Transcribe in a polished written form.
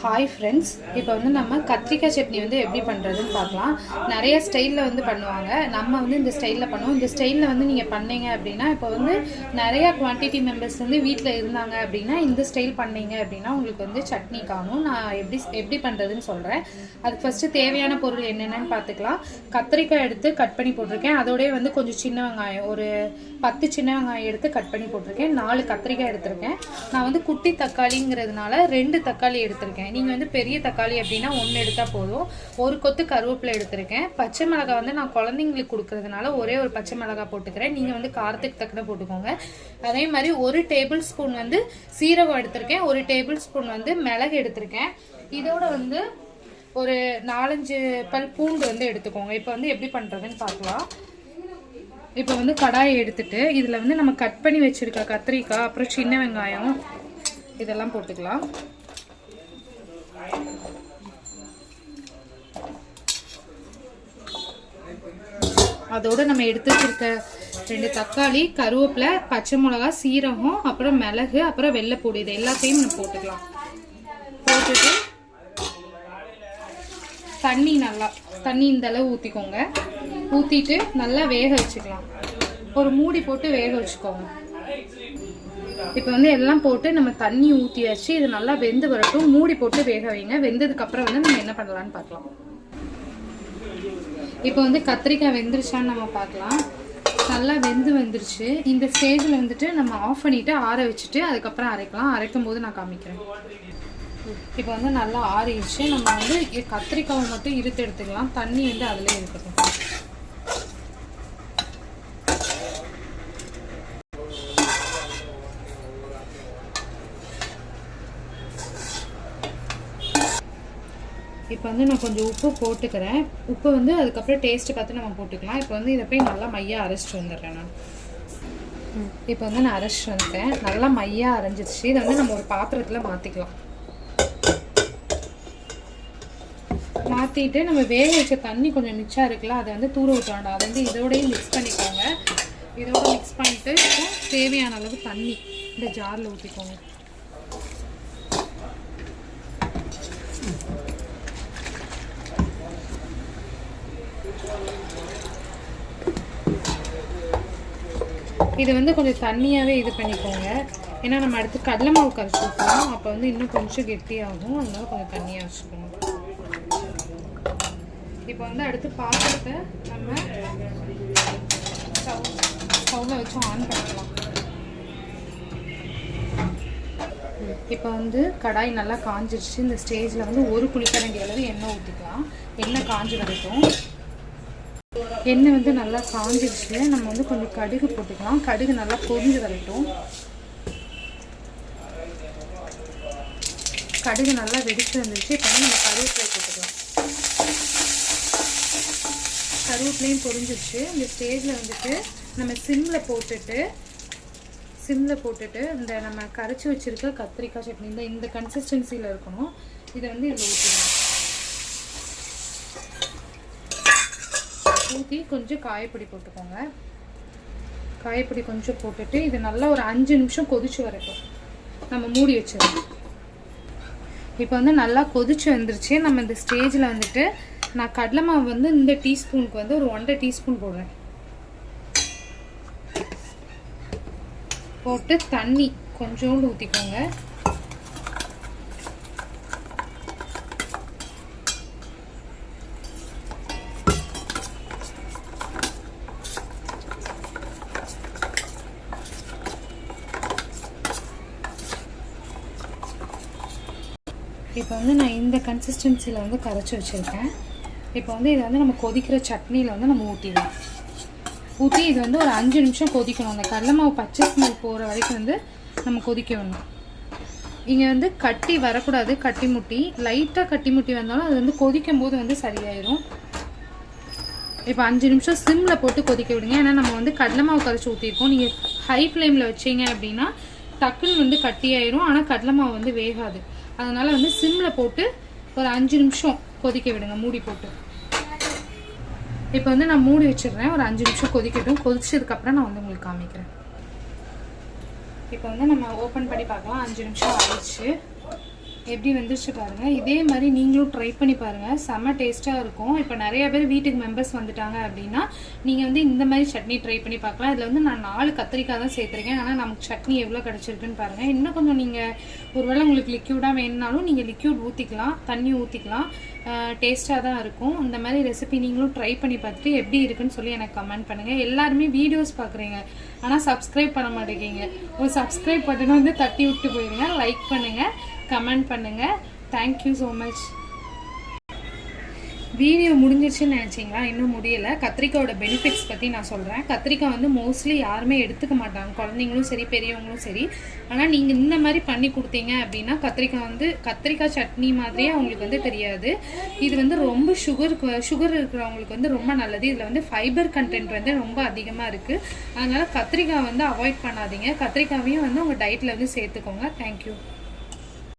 Hi friends, இப்போ வந்து நம்ம கத்திரிக்காய் சட்னி வந்து எப்படி பண்ணுறதுன்னு பார்க்கலாம். நிறைய ஸ்டைலில் வந்து பண்ணுவாங்க. நம்ம வந்து இந்த ஸ்டைலில் பண்ணுவோம். இந்த ஸ்டைலில் வந்து நீங்கள் பண்ணீங்க அப்படின்னா, இப்போ வந்து நிறையா குவான்டிட்டி மெம்பர்ஸ் வந்து வீட்டில் இருந்தாங்க அப்படின்னா இந்த ஸ்டைல் பண்ணீங்க அப்படின்னா உங்களுக்கு வந்து சட்னி காணும். நான் எப்படி பண்ணுறதுன்னு சொல்கிறேன். அதுக்கு ஃபஸ்ட்டு தேவையான பொருள் என்னென்னு பார்த்துக்கலாம். கத்திரிக்காய் எடுத்து கட் பண்ணி போட்டிருக்கேன். அதோடய வந்து கொஞ்சம் சின்ன வெங்காயம், ஒரு 10 சின்ன வெங்காயம் எடுத்து கட் பண்ணி போட்டிருக்கேன். 4 கத்திரிக்காய் எடுத்திருக்கேன். நான் வந்து குட்டி தக்காளிங்கிறதுனால 2 தக்காளி எடுத்திருக்கேன். நீங்கள் வந்து பெரிய தக்காளி அப்படின்னா 1 எடுத்தால் போதும். ஒரு கொத்து கருவேப்பிலை எடுத்திருக்கேன். பச்சை மிளகாய் வந்து நான் குழந்தைங்களுக்கு கொடுக்கறதுனால ஒரே ஒரு பச்சை மிளகாய் போட்டுக்கிறேன். நீங்கள் வந்து காரத்துக்கு தக்கன போட்டுக்கோங்க. அதே மாதிரி 1 டேபிள் ஸ்பூன் வந்து சீரகம் எடுத்திருக்கேன். 1 டேபிள் ஸ்பூன் வந்து மிளகு எடுத்திருக்கேன். இதோட வந்து ஒரு 4-5 பல் பூண்டு வந்து எடுத்துக்கோங்க. இப்போ வந்து எப்படி பண்ணுறதுன்னு பார்க்கலாம். இப்போ வந்து கடாயை எடுத்துட்டு இதில் வந்து நம்ம கட் பண்ணி வச்சுருக்க கத்திரிக்காய், அப்புறம் சின்ன வெங்காயம் இதெல்லாம் போட்டுக்கலாம். அதோடு நம்ம எடுத்து வச்சிருக்க 2 தக்காளி, கருவேப்பிலை, பச்சை மிளகா, சீரகம், அப்புறம் மிளகு, அப்புறம் வெள்ளைப்பூடு, இது எல்லாத்தையும் நம்ம போட்டுக்கலாம். போட்டுட்டு தண்ணி இந்த அளவு ஊற்றிக்கோங்க. ஊற்றிட்டு நல்லா வேக வச்சுக்கலாம். ஒரு மூடி போட்டு வேக வச்சுக்கோங்க. இப்போ வந்து எல்லாம் போட்டு நம்ம தண்ணி ஊற்றியாச்சு. இது நல்லா வெந்து வரட்டும். மூடி போட்டு வேக வைங்க. வெந்ததுக்கப்புறம் வந்து நம்ம என்ன பண்ணலான்னு பார்க்கலாம். இப்போ வந்து கத்திரிக்காய் வெந்துருச்சான்னு நம்ம பார்க்கலாம். நல்லா வந்துருச்சு. இந்த ஸ்டேஜில் வந்துட்டு நம்ம ஆஃப் பண்ணிவிட்டு ஆற வச்சுட்டு அதுக்கப்புறம் அரைக்கலாம். அரைக்கும் போது நான் காமிக்கிறேன். இப்போ வந்து நல்லா ஆறிடுச்சு. நம்ம வந்து கத்திரிக்காவை மட்டும் இருத்து எடுத்துக்கலாம். தண்ணி வந்து அதிலே இருக்கட்டும். இப்போ வந்து நான் கொஞ்சம் உப்பு போட்டுக்கிறேன். உப்பு வந்து அதுக்கப்புறம் டேஸ்ட்டு பார்த்து நம்ம போட்டுக்கலாம். இப்போ வந்து இதை போய் நல்லா மையாக அரைச்சிட்டு வந்துடுறேன் நான். இப்போ வந்து நான் அரைச்சிட்டு வந்துட்டேன். நல்லா மையாக அரைஞ்சிருச்சு. இதை வந்து நம்ம ஒரு பாத்திரத்தில் மாற்றிக்கலாம். மாற்றிட்டு நம்ம வேக வச்ச தண்ணி கொஞ்சம் மிச்சம் இருக்குல்ல, அதை வந்து தூர விட்டு வேண்டாம். அதை வந்து இதோடய மிக்ஸ் பண்ணிக்கோங்க. இதோட மிக்ஸ் பண்ணிவிட்டு தேவையான அளவு தண்ணி இந்த ஜாரில் ஊற்றிக்கோங்க. இது வந்து கொஞ்சம் தண்ணியாகவே இது பண்ணிக்கோங்க. ஏன்னா நம்ம அடுத்து கடலை மாவு கரைச்சி ஊற்றலாம். அப்போ வந்து இன்னும் கொஞ்சம் கெட்டியாகும். அதனால கொஞ்சம் தண்ணியாக வச்சுக்கணும். இப்போ வந்து அடுத்து பாத்திரத்தை நம்ம ஸ்டவ்வில் வச்சு ஆன் பண்ணலாம். இப்போ வந்து கடாய் நல்லா காஞ்சிருச்சு. இந்த ஸ்டேஜில் வந்து 1 குழிக்கரண்டி அளவு எண்ணெய் ஊற்றிக்கலாம். எண்ணெய் காஞ்சி வரட்டும். எண்ணெய் வந்து நல்லா காஞ்சிருச்சு. நம்ம வந்து கொஞ்சம் கடுகு போட்டுக்கலாம். கடுகு நல்லா பொரிஞ்சு வரட்டும். கடுகு நல்லா வெடிச்சு வந்துருச்சு. இப்போ வந்து நம்ம கருவேப்பிலை போட்டுக்கலாம். கருவேப்பிலையும் பொரிஞ்சிருச்சு. இந்த ஸ்டேஜில் வந்துட்டு நம்ம சிம்மில் போட்டுட்டு இந்த நம்ம கரைச்சி வச்சுருக்க கத்திரிக்காய் சட்னி இந்த கன்சிஸ்டன்சியில் இருக்கணும். இதை வந்து இதில் ஊற்றிடணும். ஊற்றி கொஞ்சம் காயப்பொடி போட்டுக்கோங்க. காயப்பொடி கொஞ்சம் போட்டுட்டு இது நல்லா ஒரு 5 நிமிஷம் கொதிச்சு வரட்டும். நம்ம மூடி வச்சிடலாம். இப்போ வந்து நல்லா கொதிச்சு வந்துருச்சு. நம்ம இந்த ஸ்டேஜில் வந்துட்டு நான் கடலை மாவு வந்து இந்த டீஸ்பூனுக்கு வந்து ஒரு 1.5 டீஸ்பூன் போடுறேன். போட்டு தண்ணி கொஞ்சோண்டு ஊற்றிக்கோங்க. இப்போ வந்து நான் இந்த கன்சிஸ்டன்சியில் வந்து கரைச்சி வச்சுருக்கேன். இப்போ வந்து இதை வந்து நம்ம கொதிக்கிற சட்னியில் வந்து நம்ம ஊற்றிடலாம். ஊற்றி இது வந்து ஒரு 5 நிமிஷம் கொதிக்கணும். அந்த கடலை மாவு பச்சை ஸ்மெல் போகிற வரைக்கும் வந்து நம்ம கொதிக்க வேணும். இங்கே வந்து கட்டி வரக்கூடாது. கட்டி முட்டி லைட்டாக கட்டி முட்டி வந்தாலும் அது வந்து கொதிக்கும் போது வந்து சரியாயிடும். இப்போ 5 நிமிஷம் சிம்மில் போட்டு கொதிக்க விடுங்க. ஏன்னா நம்ம வந்து கடலை மாவு கரைச்சி ஊற்றிருக்கோம். நீங்கள் ஹை ஃப்ளேமில் வச்சிங்க அப்படின்னா டக்குன்னு வந்து கட்டியாயிரும். ஆனால் கடலை மாவு வந்து வேகாது. அதனால் வந்து சிம்மில் போட்டு ஒரு 5 நிமிஷம் கொதிக்க விடுங்க மூடி போட்டு. இப்போ வந்து நான் மூடி வச்சிடுறேன். ஒரு 5 நிமிஷம் கொதிக்கட்டும். கொதிச்சதுக்கப்புறம் நான் வந்து உங்களுக்கு காமிக்கிறேன். இப்போ வந்து நம்ம ஓப்பன் பண்ணி பார்க்கலாம். 5 நிமிஷம் ஆயிடுச்சு. எப்படி வந்துருச்சு பாருங்கள். இதே மாதிரி நீங்களும் ட்ரை பண்ணி பாருங்கள், செம்ம டேஸ்ட்டாக இருக்கும். இப்போ நிறைய பேர் வீட்டுக்கு மெம்பர்ஸ் வந்துட்டாங்க அப்படின்னா நீங்கள் வந்து இந்த மாதிரி சட்னி ட்ரை பண்ணி பார்க்கலாம். இதில் வந்து நான் 4 கத்திரிக்காய் தான் சேர்த்துருக்கேன். ஆனால் நமக்கு சட்னி எவ்வளோ கிடச்சிருக்குன்னு பாருங்கள். இன்னும் கொஞ்சம் நீங்கள் ஒருவேளை உங்களுக்கு லிக்யூடாக வேணுனாலும் நீங்கள் லிக்யூட் ஊற்றிக்கலாம், தண்ணி ஊற்றிக்கலாம். டேஸ்ட்டாக தான் இருக்கும். இந்த மாதிரி ரெசிபி நீங்களும் ட்ரை பண்ணி பார்த்துட்டு எப்படி இருக்குன்னு சொல்லி எனக்கு கமெண்ட் பண்ணுங்கள். எல்லாருமே வீடியோஸ் பார்க்குறீங்க, ஆனால் சப்ஸ்கிரைப் பண்ண மாட்டேங்கிங்க. ஒரு சப்ஸ்கிரைப் பட்டனை வந்து தட்டி விட்டு போயிடுங்க. லைக் பண்ணுங்கள், கமெண்ட் பண்ணுங்கள். Thank you so much. வீடியோ முடிஞ்சிருச்சுன்னு நினச்சிங்களா? இன்னும் முடியலை. கத்திரிக்காயோட பெனிஃபிட்ஸ் பற்றி நான் சொல்கிறேன். கத்திரிக்காய் வந்து மோஸ்ட்லி யாருமே எடுத்துக்க மாட்டாங்க, குழந்தைங்களும் சரி பெரியவங்களும் சரி. ஆனால் நீங்கள் இந்த மாதிரி பண்ணி கொடுத்தீங்க அப்படின்னா கத்திரிக்காய் சட்னி மாதிரியே அவங்களுக்கு வந்து தெரியாது. இது வந்து ரொம்ப சுகர் இருக்கிறவங்களுக்கு வந்து ரொம்ப நல்லது. இதில் வந்து ஃபைபர் கண்டென்ட் வந்து ரொம்ப அதிகமாக இருக்குது. அதனால் கத்திரிக்காய் வந்து அவாய்ட் பண்ணாதீங்க. கத்திரிக்காவையும் வந்து உங்கள் டயட்டில் வந்து சேர்த்துக்கோங்க. தேங்க்யூ.